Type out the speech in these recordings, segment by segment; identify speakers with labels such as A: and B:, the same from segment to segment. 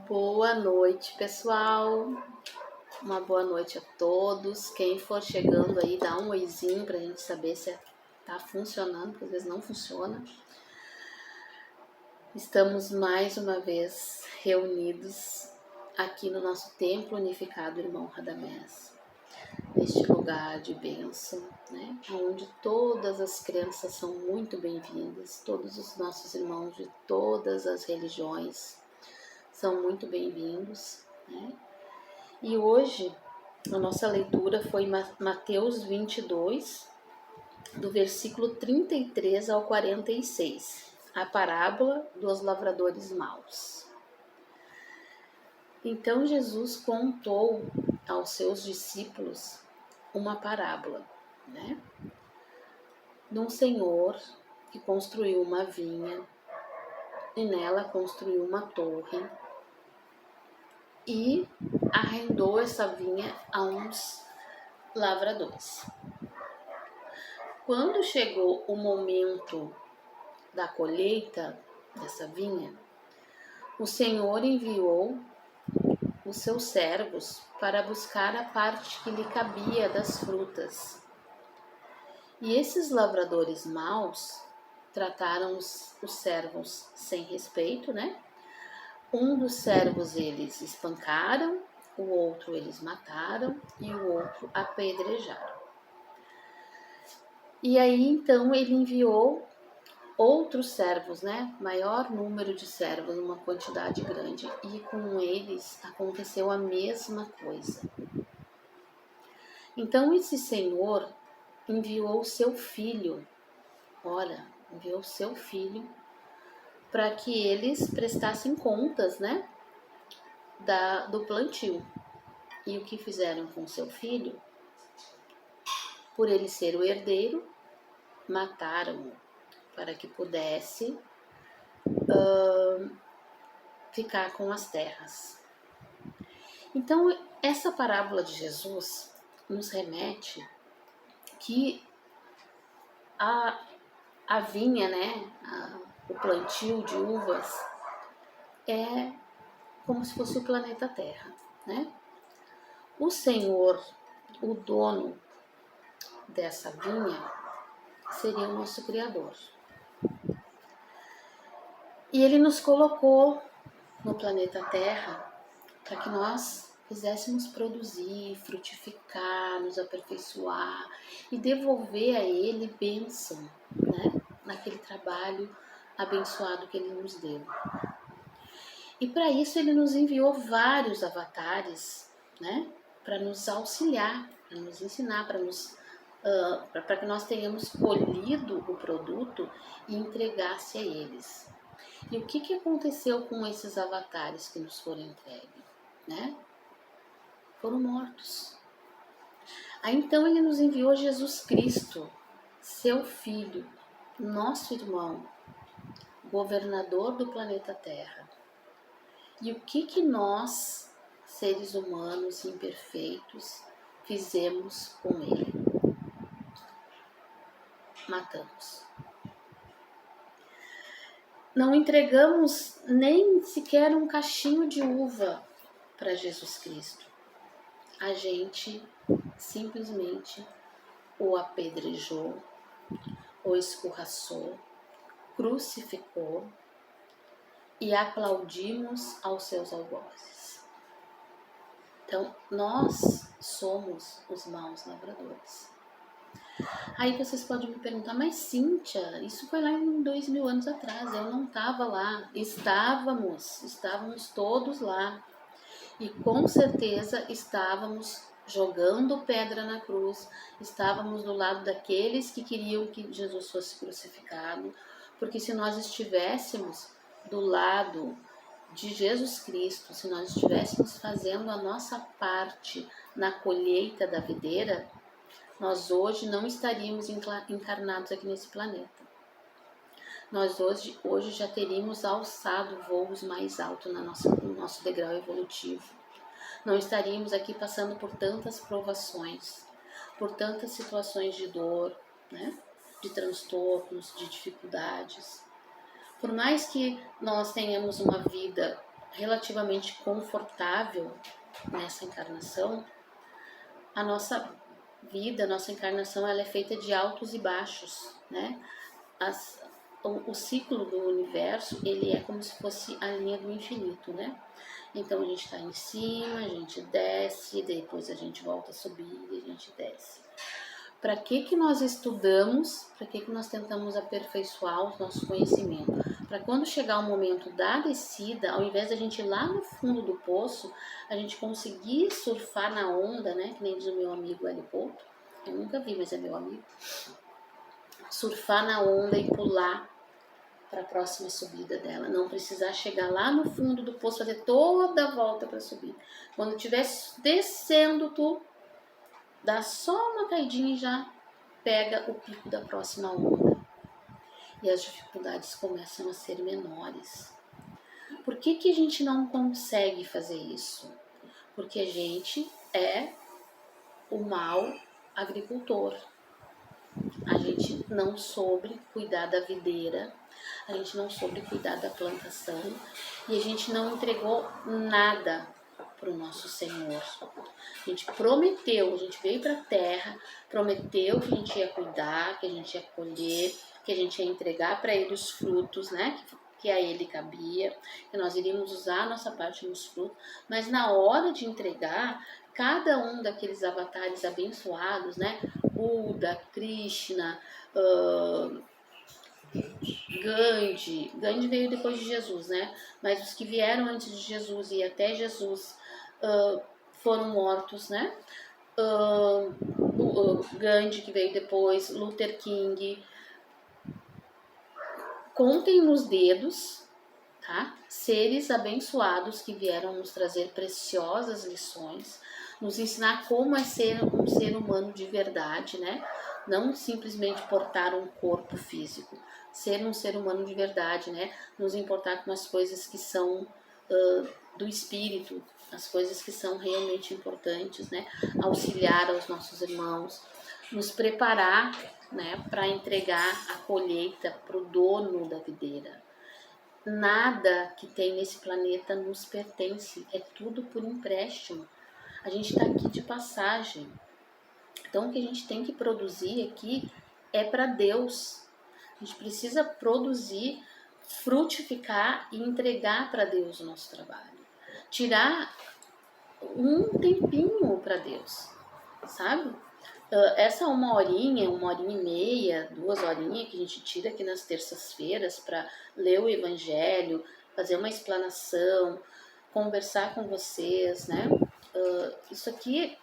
A: Boa noite, pessoal. Uma boa noite a todos. Quem for chegando aí, dá um oizinho pra gente saber se tá funcionando, porque às vezes não funciona. Estamos mais uma vez reunidos aqui no nosso Templo Unificado Irmão Radamés, neste lugar de bênção, né? Onde todas as crenças são muito bem-vindas, todos os nossos irmãos de todas as religiões são muito bem-vindos, né? E hoje a nossa leitura foi Mateus 22, do versículo 33 ao 46, a parábola dos lavradores maus. Então Jesus contou aos seus discípulos uma parábola, né? De um senhor que construiu uma vinha e nela construiu uma torre e arrendou essa vinha a uns lavradores. Quando chegou o momento da colheita dessa vinha, o Senhor enviou os seus servos para buscar a parte que lhe cabia das frutas. E esses lavradores maus trataram os servos sem respeito, né? Um dos servos eles espancaram, o outro eles mataram e o outro apedrejaram. E aí então ele enviou outros servos, né? Maior número de servos, uma quantidade grande, e com eles aconteceu a mesma coisa. Então esse senhor enviou seu filho, enviou seu filho para que eles prestassem contas, né? Do plantio. E o que fizeram com seu filho? Por ele ser o herdeiro, mataram-o para que pudesse ficar com as terras. Então, essa parábola de Jesus nos remete que a vinha, né, o plantio de uvas é como se fosse o planeta Terra, né? O Senhor, o dono dessa vinha, seria o nosso Criador. E Ele nos colocou no planeta Terra para que nós fizéssemos produzir, frutificar, nos aperfeiçoar e devolver a Ele bênção, né? Naquele trabalho abençoado que Ele nos deu. E para isso Ele nos enviou vários avatares, né? Para nos auxiliar, para nos ensinar, para que nós tenhamos colhido o produto e entregasse a eles. E o que aconteceu com esses avatares que nos foram entregues, né? Foram mortos. Aí então Ele nos enviou Jesus Cristo, seu Filho, nosso irmão, governador do planeta Terra. E o que nós, seres humanos imperfeitos, fizemos com Ele? Matamos. Não entregamos nem sequer um cachinho de uva para Jesus Cristo. A gente simplesmente o apedrejou, o escorraçou, crucificou e aplaudimos aos seus algozes. Então, nós somos os maus lavradores. Aí vocês podem me perguntar, mas Cíntia, isso foi lá em 2000 anos atrás, eu não estava lá. Estávamos todos lá. E com certeza estávamos jogando pedra na cruz, estávamos do lado daqueles que queriam que Jesus fosse crucificado, porque se nós estivéssemos do lado de Jesus Cristo, se nós estivéssemos fazendo a nossa parte na colheita da videira, nós hoje não estaríamos encarnados aqui nesse planeta. Nós hoje já teríamos alçado voos mais altos no nosso degrau evolutivo. Não estaríamos aqui passando por tantas provações, por tantas situações de dor, né? De transtornos, de dificuldades. Por mais que nós tenhamos uma vida relativamente confortável nessa encarnação, a nossa vida, a nossa encarnação, ela é feita de altos e baixos, né? O ciclo do universo, ele é como se fosse a linha do infinito, né? Então a gente está em cima, a gente desce, depois a gente volta a subir e a gente desce. Para que nós estudamos? Para que nós tentamos aperfeiçoar o nosso conhecimento? Para quando chegar o momento da descida, ao invés de a gente ir lá no fundo do poço, a gente conseguir surfar na onda, né? Que nem diz o meu amigo Hélio Couto. Eu nunca vi, mas é meu amigo. Surfar na onda e pular para a próxima subida dela. Não precisar chegar lá no fundo do poço, fazer toda a volta para subir. Quando estiver descendo, tu dá só uma caidinha e já pega o pico da próxima onda. E as dificuldades começam a ser menores. Por que a gente não consegue fazer isso? Porque a gente é o mau agricultor. A gente não soube cuidar da videira, a gente não soube cuidar da plantação e a gente não entregou nada para o nosso Senhor. A gente prometeu, a gente veio para a terra, prometeu que a gente ia cuidar, que a gente ia colher, que a gente ia entregar para Ele os frutos, né? Que a Ele cabia, que nós iríamos usar a nossa parte nos frutos, mas na hora de entregar, cada um daqueles avatares abençoados, né? Buda, Krishna, Gandhi veio depois de Jesus, né? Mas os que vieram antes de Jesus e até Jesus foram mortos, né? Gandhi, que veio depois, Luther King. Contem nos dedos, tá? Seres abençoados que vieram nos trazer preciosas lições, nos ensinar como é ser um ser humano de verdade, né? Não simplesmente portar um corpo físico, ser um ser humano de verdade, né? Nos importar com as coisas que são do espírito, as coisas que são realmente importantes, né? Auxiliar aos nossos irmãos, nos preparar, né, para entregar a colheita para o dono da videira. Nada que tem nesse planeta nos pertence, é tudo por empréstimo. A gente está aqui de passagem. Então o que a gente tem que produzir aqui é para Deus. A gente precisa produzir, frutificar e entregar para Deus o nosso trabalho. Tirar um tempinho para Deus, sabe? Essa uma horinha e meia, 2 horinhas que a gente tira aqui nas terças-feiras para ler o Evangelho, fazer uma explanação, conversar com vocês, né? Isso aqui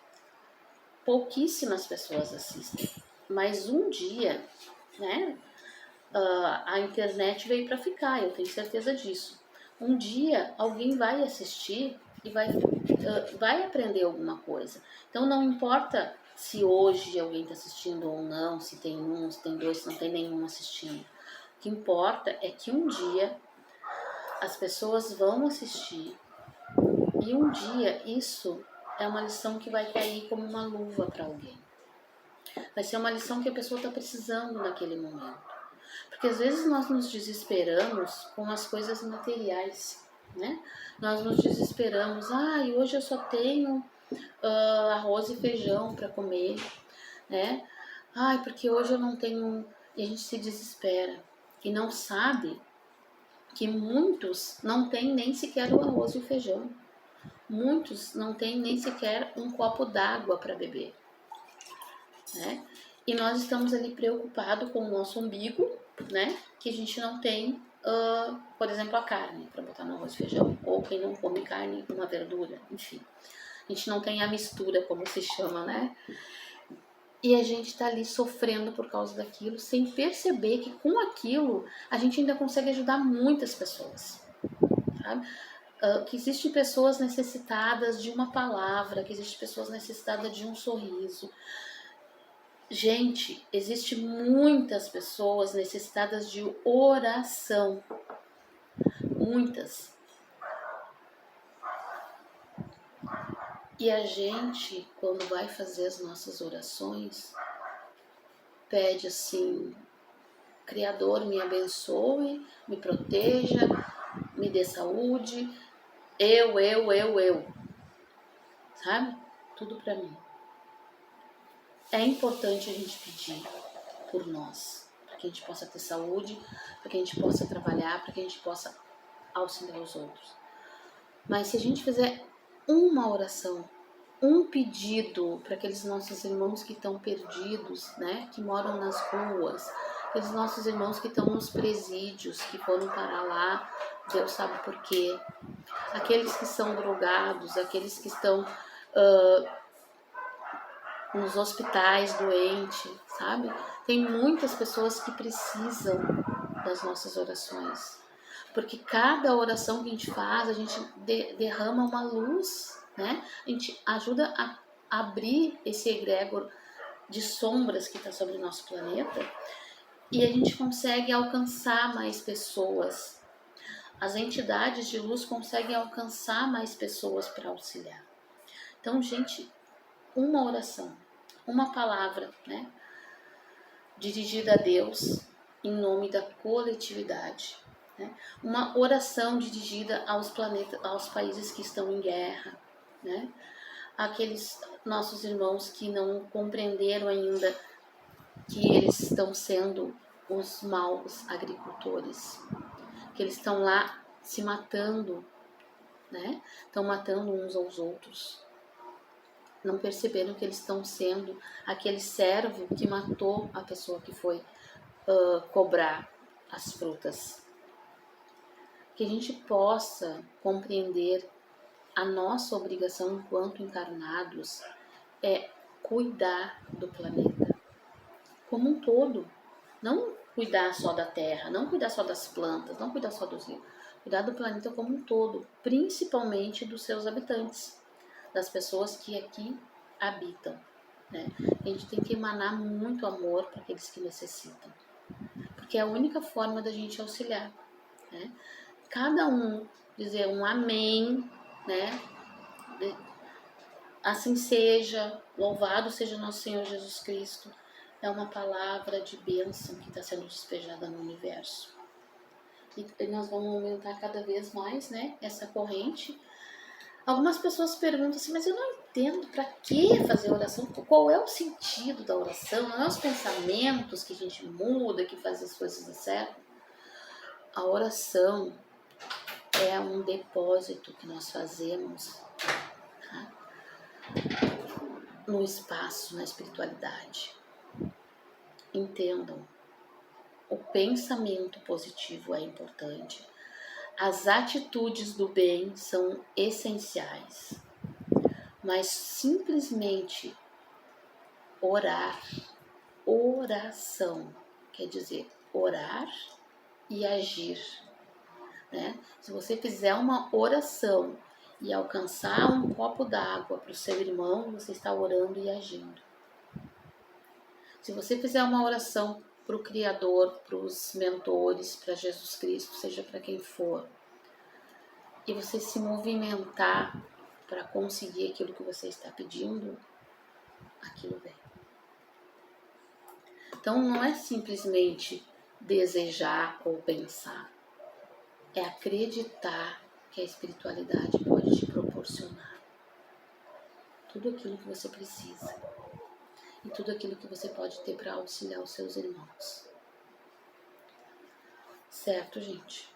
A: pouquíssimas pessoas assistem, mas um dia, né? A internet veio para ficar, eu tenho certeza disso. Um dia alguém vai assistir e vai aprender alguma coisa. Então não importa se hoje alguém está assistindo ou não, se tem um, se tem dois, se não tem nenhum assistindo. O que importa é que um dia as pessoas vão assistir e um dia isso é uma lição que vai cair como uma luva para alguém. Vai ser uma lição que a pessoa está precisando naquele momento. Porque às vezes nós nos desesperamos com as coisas materiais, né? Nós nos desesperamos, e hoje eu só tenho arroz e feijão para comer, né? Porque hoje eu não tenho... E a gente se desespera e não sabe que muitos não têm nem sequer o arroz e o feijão. Muitos não têm nem sequer um copo d'água para beber, né? E nós estamos ali preocupados com o nosso umbigo, né? Que a gente não tem, por exemplo, a carne para botar no arroz e feijão. Ou quem não come carne, uma verdura, enfim. A gente não tem a mistura, como se chama, né? E a gente está ali sofrendo por causa daquilo, sem perceber que com aquilo a gente ainda consegue ajudar muitas pessoas, sabe? Que existem pessoas necessitadas de uma palavra, que existem pessoas necessitadas de um sorriso. Gente, existem muitas pessoas necessitadas de oração. Muitas. E a gente, quando vai fazer as nossas orações, pede assim: Criador, me abençoe, me proteja, me dê saúde, eu, sabe? Tudo para mim. É importante a gente pedir por nós, para que a gente possa ter saúde, para que a gente possa trabalhar, para que a gente possa auxiliar os outros. Mas se a gente fizer uma oração, um pedido para aqueles nossos irmãos que estão perdidos, né, que moram nas ruas, aqueles nossos irmãos que estão nos presídios, que foram parar lá, Deus sabe por quê, aqueles que são drogados, aqueles que estão nos hospitais doentes, sabe? Tem muitas pessoas que precisam das nossas orações, porque cada oração que a gente faz, a gente derrama uma luz, né? A gente ajuda a abrir esse egrégor de sombras que está sobre o nosso planeta e a gente consegue alcançar mais pessoas. As entidades de luz conseguem alcançar mais pessoas para auxiliar. Então, gente, uma oração, uma palavra, né, dirigida a Deus em nome da coletividade, né? Uma oração dirigida aos planetas, aos países que estão em guerra, né? Aqueles nossos irmãos que não compreenderam ainda que eles estão sendo os maus agricultores, que eles estão lá se matando, né? Estão matando uns aos outros. Não perceberam que eles estão sendo aquele servo que matou a pessoa que foi cobrar as frutas. Que a gente possa compreender a nossa obrigação enquanto encarnados é cuidar do planeta como um todo. Não cuidar só da terra, não cuidar só das plantas, não cuidar só dos rios. Cuidar do planeta como um todo, principalmente dos seus habitantes, das pessoas que aqui habitam, né? A gente tem que emanar muito amor para aqueles que necessitam, porque é a única forma da gente auxiliar, né? Cada um dizer um amém, né? Assim seja, louvado seja nosso Senhor Jesus Cristo, é uma palavra de bênção que está sendo despejada no universo. E nós vamos aumentar cada vez mais, né, essa corrente. Algumas pessoas perguntam assim, mas eu não entendo para que fazer oração, qual é o sentido da oração, não é os pensamentos que a gente muda, que faz as coisas dar certo. A oração é um depósito que nós fazemos, tá, no espaço, na espiritualidade. Entendam, o pensamento positivo é importante, as atitudes do bem são essenciais, mas simplesmente orar, oração, quer dizer, orar e agir, né? Se você fizer uma oração e alcançar um copo d'água para o seu irmão, você está orando e agindo. Se você fizer uma oração para o Criador, para os mentores, para Jesus Cristo, seja para quem for, e você se movimentar para conseguir aquilo que você está pedindo, aquilo vem. Então não é simplesmente desejar ou pensar, é acreditar que a espiritualidade pode te proporcionar tudo aquilo que você precisa e tudo aquilo que você pode ter para auxiliar os seus irmãos. Certo, gente?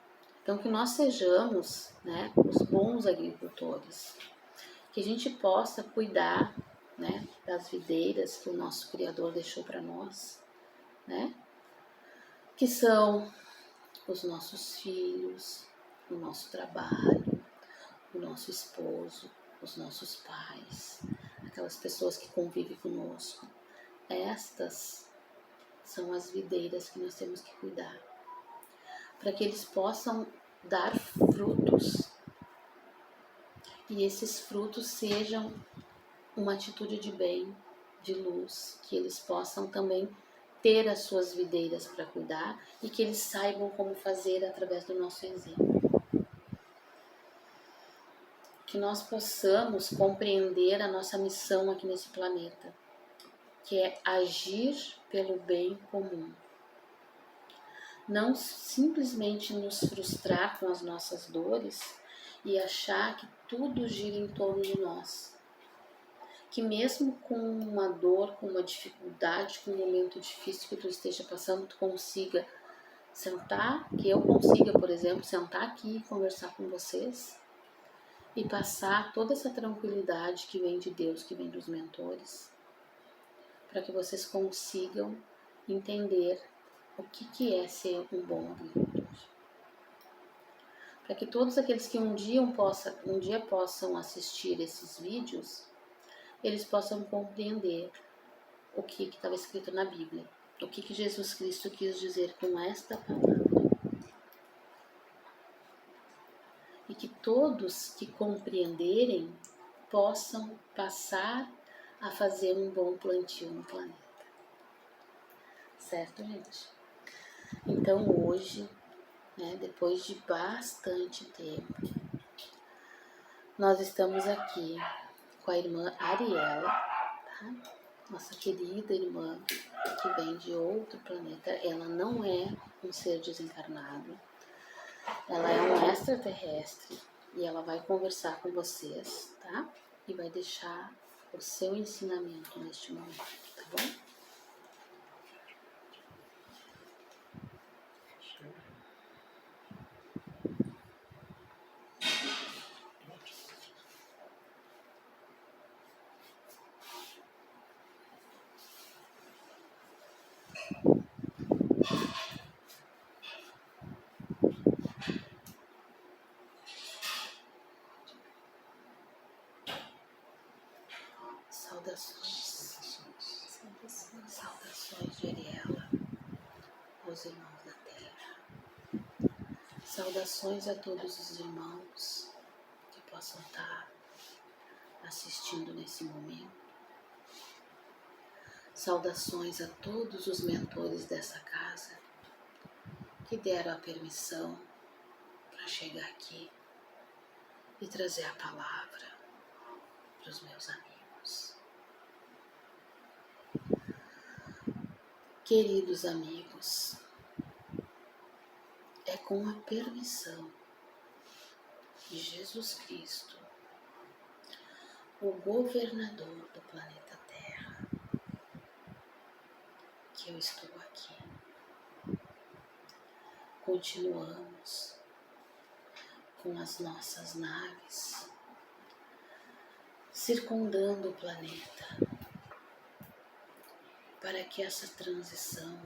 A: Então que nós sejamos, né, os bons agricultores, que a gente possa cuidar, né, das videiras que o nosso Criador deixou para nós, né, que são os nossos filhos, o nosso trabalho, o nosso esposo, os nossos pais, aquelas pessoas que convivem conosco. Estas são as videiras que nós temos que cuidar, para que eles possam dar frutos e esses frutos sejam uma atitude de bem, de luz, que eles possam também ter as suas videiras para cuidar e que eles saibam como fazer através do nosso exemplo. Que nós possamos compreender a nossa missão aqui nesse planeta, que é agir pelo bem comum. Não simplesmente nos frustrar com as nossas dores e achar que tudo gira em torno de nós. Que mesmo com uma dor, com uma dificuldade, com um momento difícil que tu esteja passando, tu consiga sentar, que eu consiga, por exemplo, sentar aqui e conversar com vocês e passar toda essa tranquilidade que vem de Deus, que vem dos mentores, para que vocês consigam entender o que é ser um bom agricultor. Para que todos aqueles que um dia possam assistir esses vídeos, eles possam compreender o que estava escrito na Bíblia, o que Jesus Cristo quis dizer com esta palavra. E que todos que compreenderem possam passar a fazer um bom plantio no planeta. Certo, gente? Então hoje, depois de bastante tempo, nós estamos aqui com a irmã Ariela, tá? Nossa querida irmã que vem de outro planeta. Ela não é um ser desencarnado, ela é um extraterrestre e ela vai conversar com vocês, tá? E vai deixar o seu ensinamento neste momento, tá bom? Saudações de Ariela aos irmãos da Terra. Saudações a todos os irmãos que possam estar assistindo nesse momento. Saudações a todos os mentores dessa casa que deram a permissão para chegar aqui e trazer a palavra para os meus amigos. Queridos amigos, é com a permissão de Jesus Cristo, o governador do planeta Terra, que eu estou aqui. Continuamos com as nossas naves circundando o planeta para que essa transição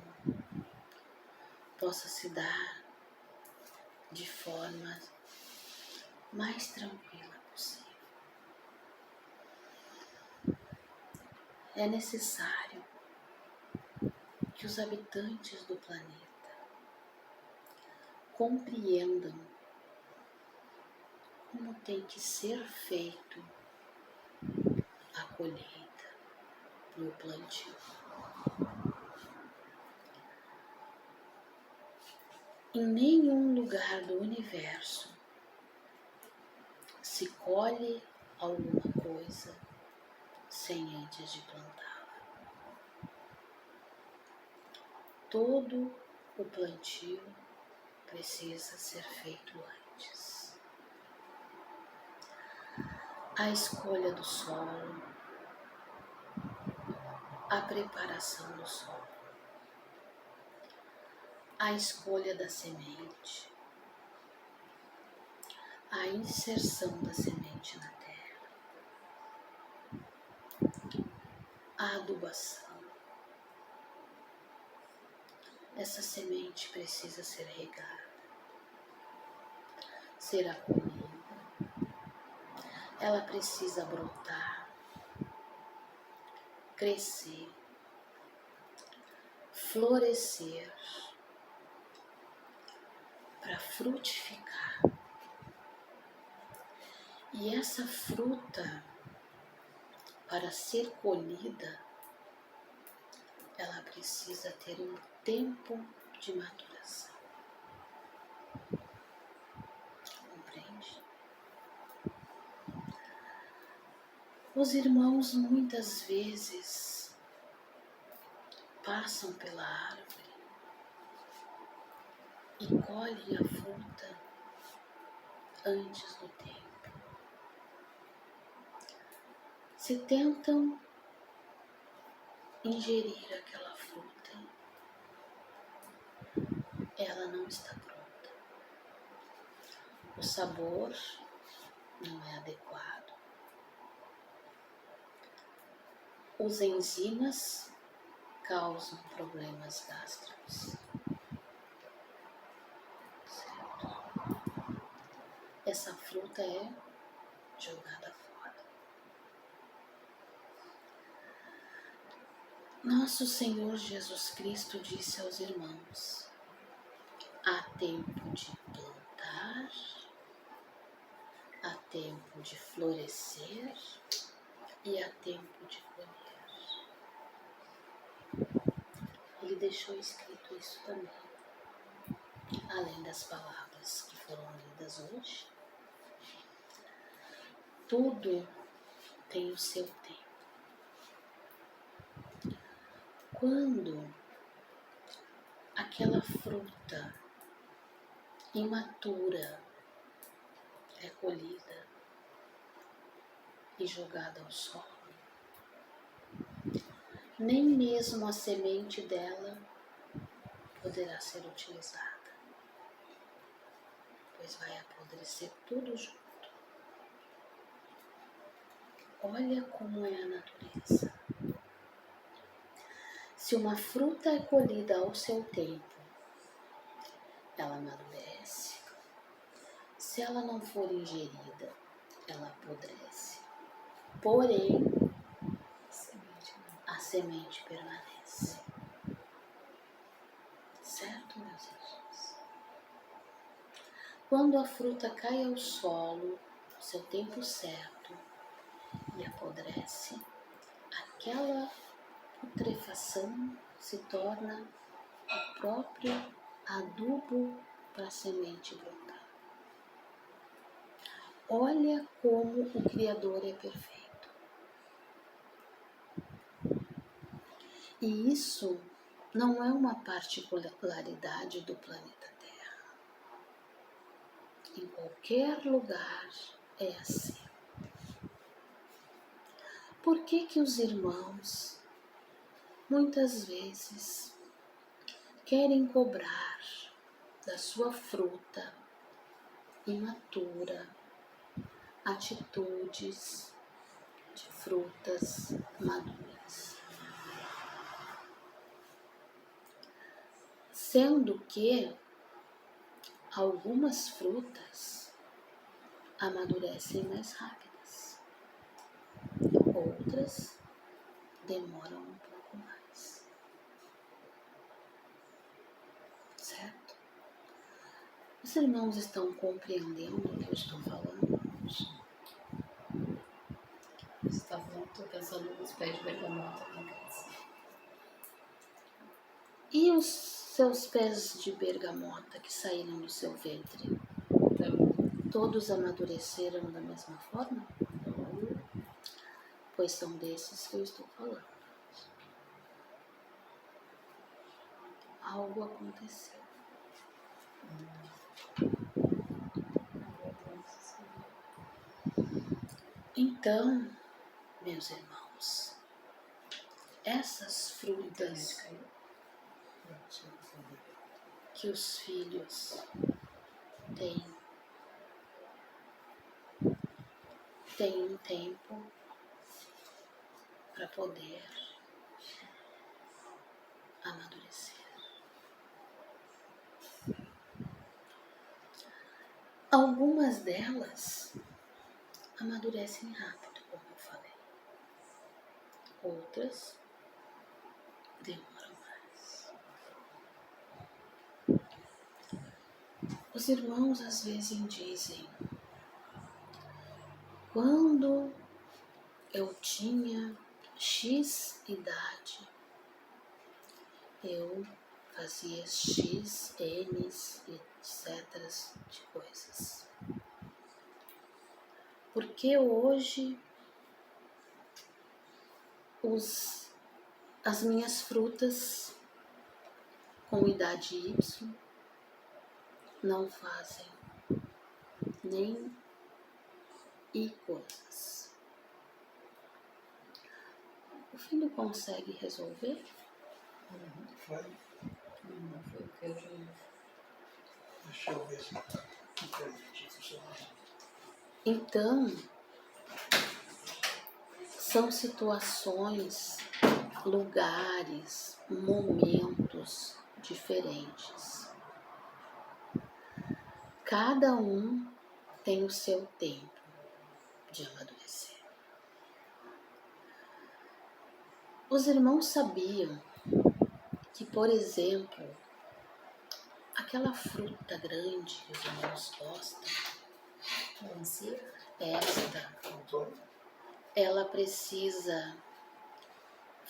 A: possa se dar de forma mais tranquila possível. É necessário que os habitantes do planeta compreendam como tem que ser feito a colheita e o plantio. Em nenhum lugar do universo se colhe alguma coisa sem antes de plantá-la. Todo o plantio precisa ser feito antes. A escolha do solo, a preparação do solo, a escolha da semente, a inserção da semente na terra, a adubação. Essa semente precisa ser regada, ser acolhida, ela precisa brotar, crescer, florescer, para frutificar. E essa fruta, para ser colhida, ela precisa ter um tempo de maturação. Compreende? Os irmãos muitas vezes passam pela árvore e colhem a fruta antes do tempo. Se tentam ingerir aquela fruta, ela não está pronta. O sabor não é adequado. Os enzimas causam problemas gástricos. Certo? Essa fruta é jogada fora. Nosso Senhor Jesus Cristo disse aos irmãos: há tempo de plantar, há tempo de florescer e há tempo de colher. Ele deixou escrito isso também, além das palavras que foram lidas hoje. Tudo tem o seu tempo. Quando aquela fruta imatura é colhida e jogada ao solo, nem mesmo a semente dela poderá ser utilizada, pois vai apodrecer tudo junto. Olha como é a natureza. Se uma fruta é colhida ao seu tempo, ela amadurece. Se ela não for ingerida, ela apodrece. Porém, a semente permanece. Certo, meus irmãos? Quando a fruta cai ao solo, no seu tempo certo, e apodrece, aquela putrefação se torna o próprio adubo para a semente brotar. Olha como o Criador é perfeito. E isso não é uma particularidade do planeta Terra. Em qualquer lugar é assim. Por que que os irmãos muitas vezes querem cobrar da sua fruta imatura atitudes de frutas maduras? Sendo que algumas frutas amadurecem mais rápidas, outras demoram um pouco mais. Certo? Os irmãos estão compreendendo o que eu estou falando?
B: Você está falando, estou pensando nos pés de bergamota aqui em casa.
A: E os seus pés de bergamota que saíram do seu ventre? Todos amadureceram da mesma forma? Pois são desses que eu estou falando. Algo aconteceu. Então, meus irmãos, essas frutas que os filhos têm um tempo para poder amadurecer. Algumas delas amadurecem rápido, como eu falei. Outras demoram mais. Os irmãos às vezes dizem: quando eu tinha X idade, eu fazia X, N, etc. de coisas. Porque hoje as minhas frutas com idade Y não fazem nem coisas. O filho consegue resolver?
C: Vai.
B: Não foi o que eu vi.
C: Deixa eu ver se entendi isso.
A: Então, são situações, lugares, momentos diferentes. Cada um tem o seu tempo de amadurecer. Os irmãos sabiam que, por exemplo, aquela fruta grande que os irmãos gostam,
B: Melancia?
A: esta,
C: Antônio,
A: ela precisa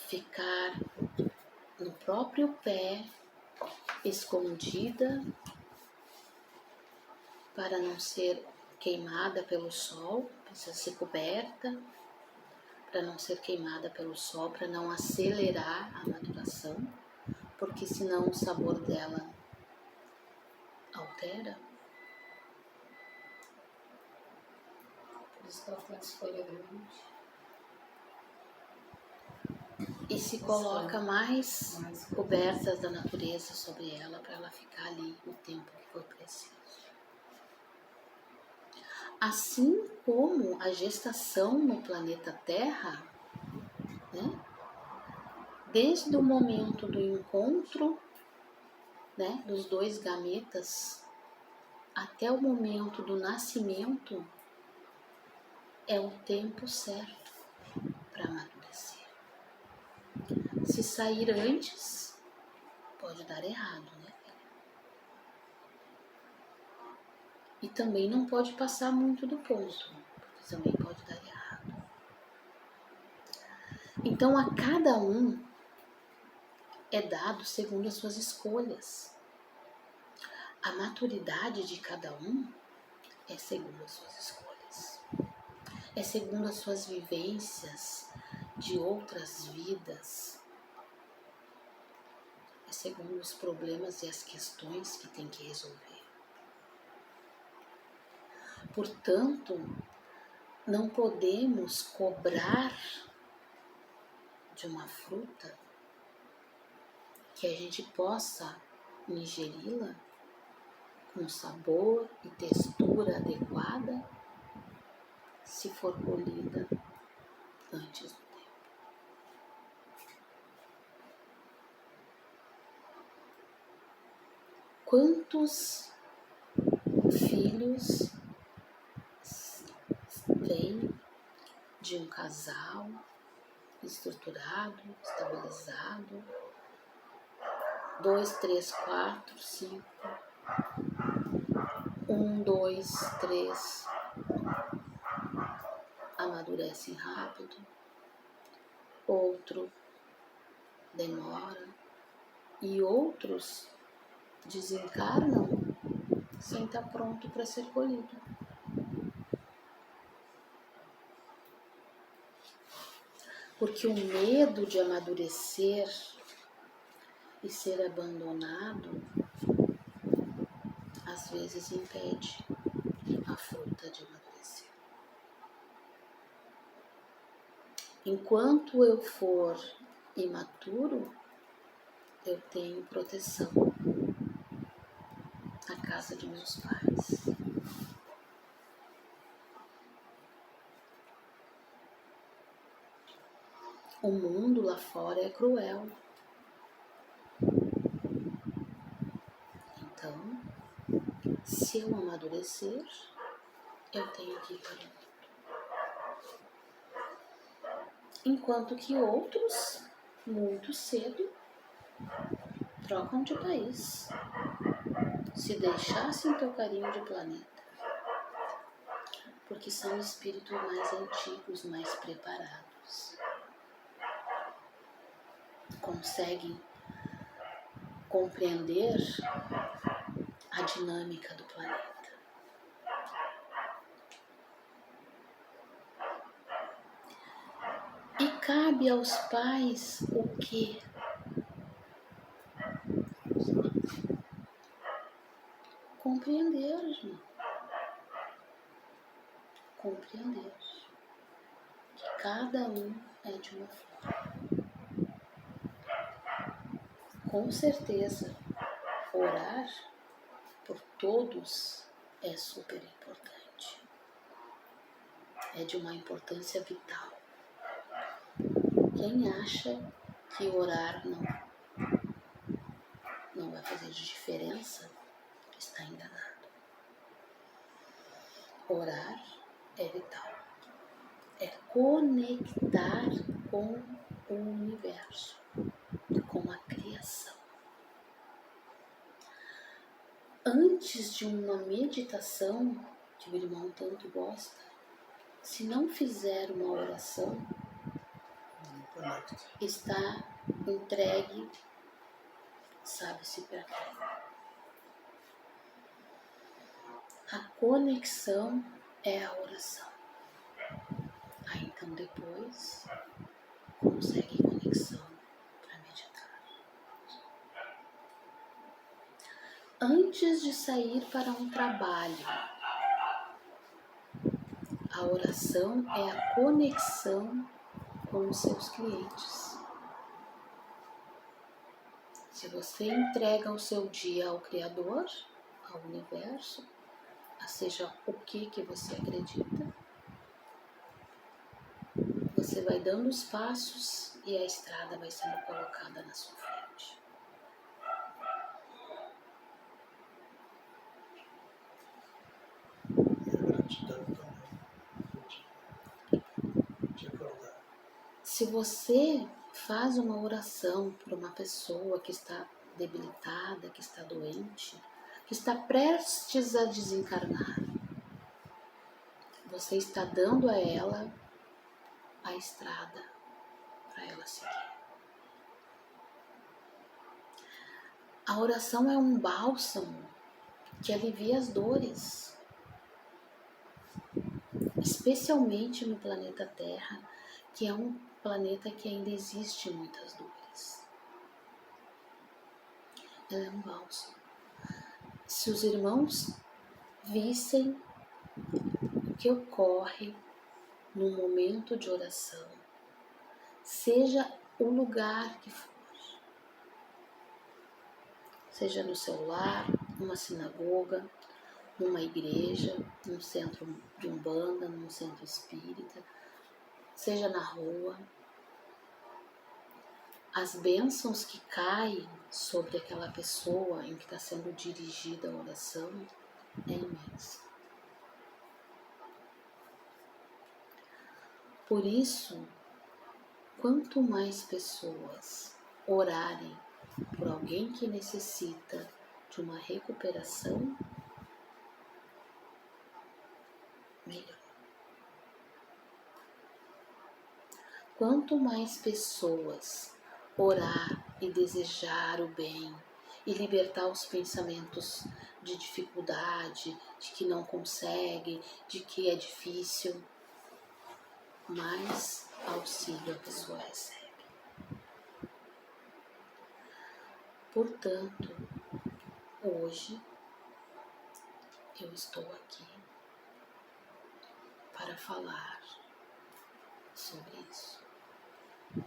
A: ficar no próprio pé, escondida, para não ser queimada pelo sol, precisa ser coberta, para não ser queimada pelo sol, para não acelerar a maturação, porque senão o sabor dela altera.
B: Por isso que ela tem as folhas grandes.
A: E se coloca mais cobertas da natureza sobre ela, para ela ficar ali o tempo que for preciso. Assim como a gestação no planeta Terra, né? Desde o momento do encontro, né, dos dois gametas até o momento do nascimento, é o tempo certo para amadurecer. Se sair antes, pode dar errado, né? E também não pode passar muito do ponto, porque também pode dar errado. Então, a cada um é dado segundo as suas escolhas. A maturidade de cada um é segundo as suas escolhas. É segundo as suas vivências de outras vidas. É segundo os problemas e as questões que tem que resolver. Portanto, não podemos cobrar de uma fruta que a gente possa ingeri-la com sabor e textura adequada se for colhida antes do tempo. Quantos filhos vêm de um casal estruturado, estabilizado, 2, 3, 4, 5, 1, 2, 3, amadurecem rápido, outro demora e outros desencarnam sem estar pronto para ser colhido. Porque o medo de amadurecer e ser abandonado às vezes impede a fruta de amadurecer. Enquanto eu for imaturo, eu tenho proteção na casa de meus pais. O mundo lá fora é cruel. Então, se eu amadurecer, eu tenho que ir para o mundo. Enquanto que outros, muito cedo, trocam de país. Se deixassem tocarinho de planeta. Porque são espíritos mais antigos, mais preparados. Conseguem compreender a dinâmica do planeta. E cabe aos pais o quê? Compreender, irmão. compreender que cada um é de uma forma. Com certeza, orar por todos é super importante. É de uma importância vital. Quem acha que orar não vai fazer diferença, está enganado. Orar é vital. É conectar com o universo, com a criação. Antes de uma meditação, que o irmão tanto gosta, se não fizer uma oração, está entregue, sabe-se para quê. A conexão é a oração. Aí então depois consegue conexão para meditar. Antes de sair para um trabalho, a oração é a conexão com os seus clientes. Se você entrega o seu dia ao Criador, ao universo, a seja o que você acredita, você vai dando os passos e a estrada vai sendo colocada na sua frente.
C: E a gratidão também de acordar.
A: Se você faz uma oração por uma pessoa que está debilitada, que está doente, que está prestes a desencarnar, você está dando a ela a estrada para ela seguir. A oração é um bálsamo que alivia as dores, especialmente no planeta Terra, que é um planeta que ainda existe muitas dores. Ela é um bálsamo. Se os irmãos vissem o que ocorre no momento de oração, seja o lugar que for, seja no seu lar, numa sinagoga, numa igreja, num centro de umbanda, num centro espírita, seja na rua, as bênçãos que caem sobre aquela pessoa em que está sendo dirigida a oração é imensa. Por isso, quanto mais pessoas orarem por alguém que necessita de uma recuperação, melhor. Quanto mais pessoas orar e desejar o bem e libertar os pensamentos de dificuldade, de que não consegue, de que é difícil, mais auxílio a pessoa recebe. Portanto, hoje eu estou aqui para falar sobre isso.